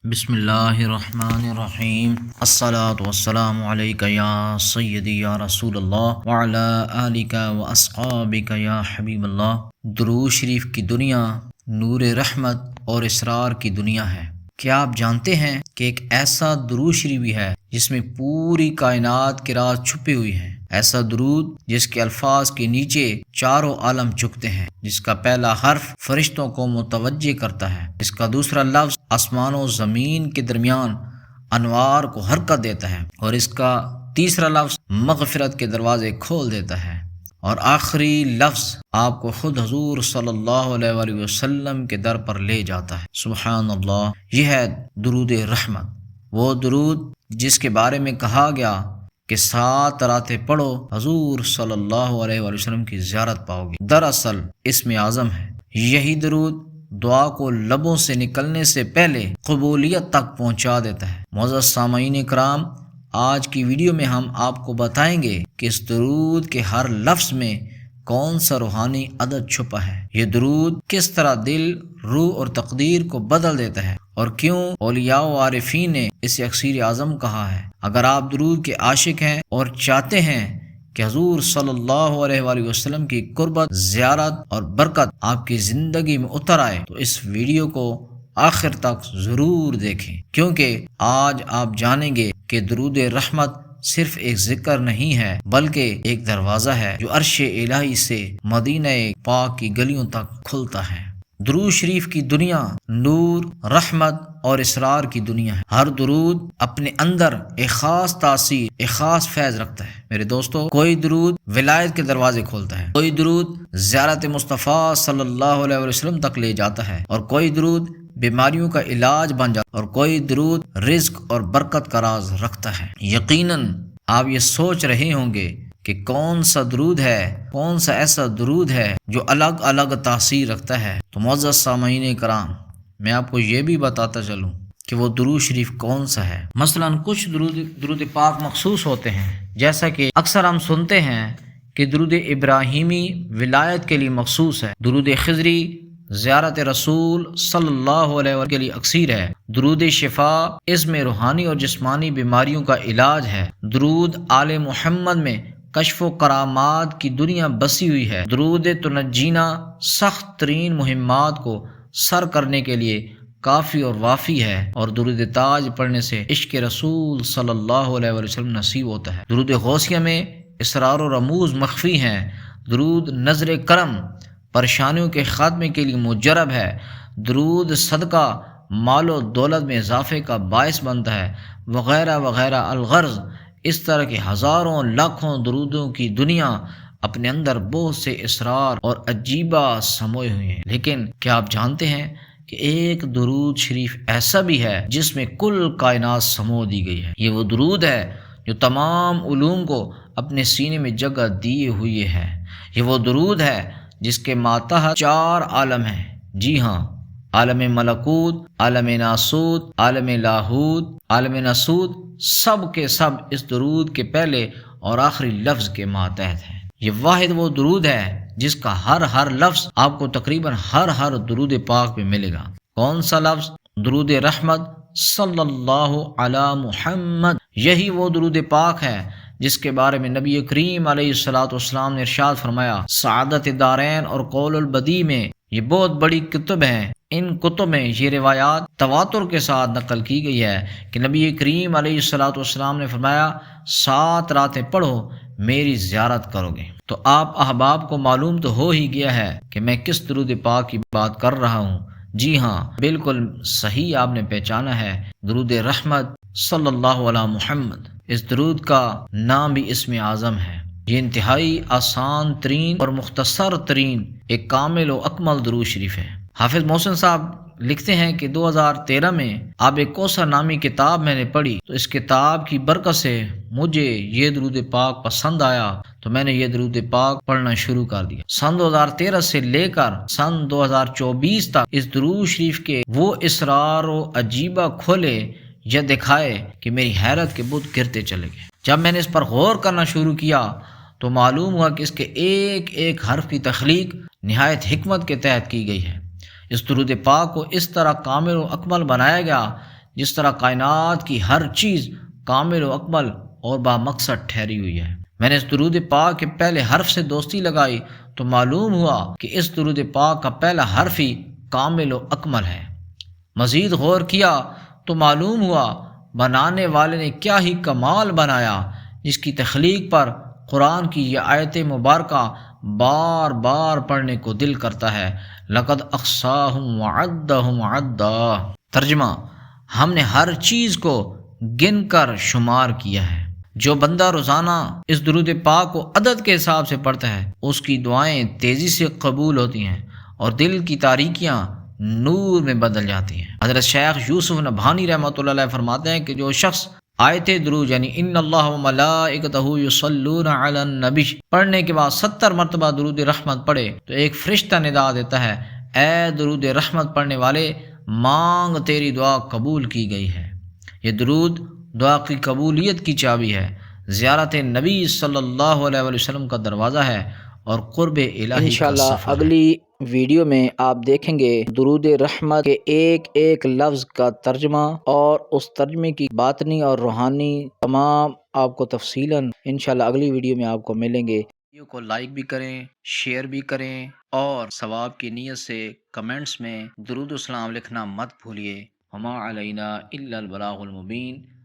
بسم اللہ الرحمن الرحیم الصلاۃ والسلام علیک یا سیدی یا رسول اللہ وعلی آلک واصحابک یا حبیب اللہ۔ درود شریف کی دنیا نور رحمت اور اسرار کی دنیا ہے۔ کیا آپ جانتے ہیں کہ ایک ایسا درود شریف بھی ہے جس میں پوری کائنات کے راز چھپے ہوئے ہیں؟ ایسا درود جس کے الفاظ کے نیچے چاروں عالم جھکتے ہیں، جس کا پہلا حرف فرشتوں کو متوجہ کرتا ہے، جس کا دوسرا لفظ آسمان و زمین کے درمیان انوار کو حرکت دیتا ہے، اور اس کا تیسرا لفظ مغفرت کے دروازے کھول دیتا ہے، اور آخری لفظ آپ کو خود حضور صلی اللہ علیہ وآلہ وسلم کے در پر لے جاتا ہے۔ سبحان اللہ، یہ ہے درود رحمت، وہ درود جس کے بارے میں کہا گیا کہ 7 راتیں پڑھو حضور صلی اللہ علیہ وآلہ وسلم کی زیارت پاؤ گے۔ دراصل اسم اعظم ہے۔ یہی درود دعا کو لبوں سے نکلنے سے پہلے قبولیت تک پہنچا دیتا ہے۔ معزز سامعین کرام، آج کی ویڈیو میں ہم آپ کو بتائیں گے کہ اس درود کے ہر لفظ میں کون سا روحانی عدد چھپا ہے، یہ درود کس طرح دل، روح اور تقدیر کو بدل دیتا ہے، اور کیوں اولیاء و عارفین نے اسے اکسیر اعظم کہا ہے۔ اگر آپ درود کے عاشق ہیں اور چاہتے ہیں کہ حضور صلی اللہ علیہ وآلہ وسلم کی قربت، زیارت اور برکت آپ کی زندگی میں اتر آئے تو اس ویڈیو کو آخر تک ضرور دیکھیں، کیونکہ آج آپ جانیں گے کہ درود رحمت صرف ایک ذکر نہیں ہے بلکہ ایک دروازہ ہے جو عرش الہی سے مدینہ پاک کی گلیوں تک کھلتا ہے۔ درود شریف کی دنیا نور، رحمت اور اسرار کی دنیا ہے۔ ہر درود اپنے اندر ایک خاص تاثیر، ایک خاص فیض رکھتا ہے۔ میرے دوستو، کوئی درود ولایت کے دروازے کھولتا ہے، کوئی درود زیارت مصطفیٰ صلی اللہ علیہ وسلم تک لے جاتا ہے، اور کوئی درود بیماریوں کا علاج بن جاتا ہے، اور کوئی درود رزق اور برکت کا راز رکھتا ہے۔ یقیناً آپ یہ سوچ رہے ہوں گے کہ کون سا درود ہے، کون سا ایسا درود ہے جو الگ الگ تاثیر رکھتا ہے۔ تو معزز سامعین کرام، میں آپ کو یہ بھی بتاتا چلوں کہ وہ درود شریف کون سا ہے۔ مثلا کچھ درود پاک مخصوص ہوتے ہیں، جیسا کہ اکثر ہم سنتے ہیں کہ درود ابراہیمی ولایت کے لیے مخصوص ہے، درود خضری زیارت رسول صلی اللہ علیہ وسلم کے لیے اکسیر ہے، درود شفا اس میں روحانی اور جسمانی بیماریوں کا علاج ہے، درود آل محمد میں کشف و کرامات کی دنیا بسی ہوئی ہے، درود تنجینا سخت ترین مہمات کو سر کرنے کے لیے کافی اور وافی ہے، اور درود تاج پڑھنے سے عشق رسول صلی اللہ علیہ وسلم نصیب ہوتا ہے، درود غوثیہ میں اسرار و رموز مخفی ہیں، درود نظر کرم پریشانیوں کے خاتمے کے لیے مجرب ہے، درود صدقہ مال و دولت میں اضافے کا باعث بنتا ہے، وغیرہ وغیرہ۔ الغرض اس طرح کے ہزاروں لاکھوں درودوں کی دنیا اپنے اندر بہت سے اسرار اور عجیبہ سموئے ہوئے ہیں، لیکن کیا آپ جانتے ہیں کہ ایک درود شریف ایسا بھی ہے جس میں کل کائنات سمو دی گئی ہے؟ یہ وہ درود ہے جو تمام علوم کو اپنے سینے میں جگہ دیے ہوئے ہے۔ یہ وہ درود ہے جس کے ماتحت 4 عالم ہیں، جی ہاں، عالم ملکوت، عالم ناسوت، عالم لاہوت، عالم ناسوت، سب کے سب اس درود کے پہلے اور آخری لفظ کے ماتحت ہیں۔ یہ واحد وہ درود ہے جس کا ہر لفظ آپ کو تقریباً ہر درود پاک میں ملے گا۔ کون سا لفظ؟ درود رحمت صلی اللہ علی محمد۔ یہی وہ درود پاک ہے جس کے بارے میں نبی کریم علیہ السلام نے ارشاد فرمایا، سعادت دارین اور قول البدی میں یہ بہت بڑی کتب ہیں، ان کتب میں یہ روایات تواتر کے ساتھ نقل کی گئی ہے کہ نبی کریم علیہ السلام نے فرمایا، 7 راتیں پڑھو میری زیارت کرو گے۔ تو آپ احباب کو معلوم تو ہو ہی گیا ہے کہ میں کس درود پاک کی بات کر رہا ہوں۔ جی ہاں، بالکل صحیح آپ نے پہچانا ہے، درود رحمت صلی اللہ علی محمد۔ اس درود کا نام بھی اسم اعظم ہے۔ یہ انتہائی آسان ترین اور مختصر ترین ایک کامل و اکمل درود شریف ہے۔ حافظ محسن صاحب لکھتے ہیں کہ 2013 میں آب کوثر نامی کتاب میں نے پڑھی، تو اس کتاب کی برکت سے مجھے یہ درود پاک پسند آیا، تو میں نے یہ درود پاک پڑھنا شروع کر دیا۔ سن 2013 سے لے کر سن 2024 تک اس درود شریف کے وہ اسرار و عجیبہ کھولے یا دکھائے کہ میری حیرت کے بت گرتے چلے گئے۔ جب میں نے اس پر غور کرنا شروع کیا تو معلوم ہوا کہ اس کے ایک ایک حرف کی تخلیق نہایت حکمت کے تحت کی گئی ہے۔ اس درود پاک کو اس طرح کامل و اکمل بنایا گیا جس طرح کائنات کی ہر چیز کامل و اکمل اور بامقصد ٹھہری ہوئی ہے۔ میں نے اس درود پاک کے پہلے حرف سے دوستی لگائی تو معلوم ہوا کہ اس درود پاک کا پہلا حرف ہی کامل و اکمل ہے۔ مزید غور کیا تو معلوم ہوا بنانے والے نے کیا ہی کمال بنایا، جس کی تخلیق پر قرآن کی یہ آیت مبارکہ بار بار پڑھنے کو دل کرتا ہے۔ لقد احصاہم وعدہم عدا۔ ترجمہ: ہم نے ہر چیز کو گن کر شمار کیا ہے۔ جو بندہ روزانہ اس درود پاک کو عدد کے حساب سے پڑھتا ہے، اس کی دعائیں تیزی سے قبول ہوتی ہیں اور دل کی تاریکیاں نور میں بدل جاتی ہیں۔ حضرت شیخ یوسف نبہانی رحمۃ اللہ علیہ فرماتے ہیں کہ جو شخص آیت درود یعنی ان اللہ و ملائکتہ یصلون علی النبی پڑھنے کے بعد 70 مرتبہ درود رحمت پڑھے تو ایک فرشتہ ندا دیتا ہے، اے درود رحمت پڑھنے والے، مانگ تیری دعا قبول کی گئی ہے۔ یہ درود دعا کی قبولیت کی چابی ہے، زیارت نبی صلی اللہ علیہ وآلہ وسلم کا دروازہ ہے اور قرب الہی کا انشاءاللہ سفر ہے۔ اگلی ویڈیو میں آپ دیکھیں گے درود رحمت کے ایک ایک لفظ کا ترجمہ اور اس ترجمے کی باطنی اور روحانی تمام آپ کو تفصیلاً انشاءاللہ اگلی ویڈیو میں آپ کو ملیں گے۔ ویڈیو کو لائک بھی کریں، شیئر بھی کریں اور ثواب کی نیت سے کمنٹس میں درود و سلام لکھنا مت بھولیے۔ وما علینا الا البلاغ المبین۔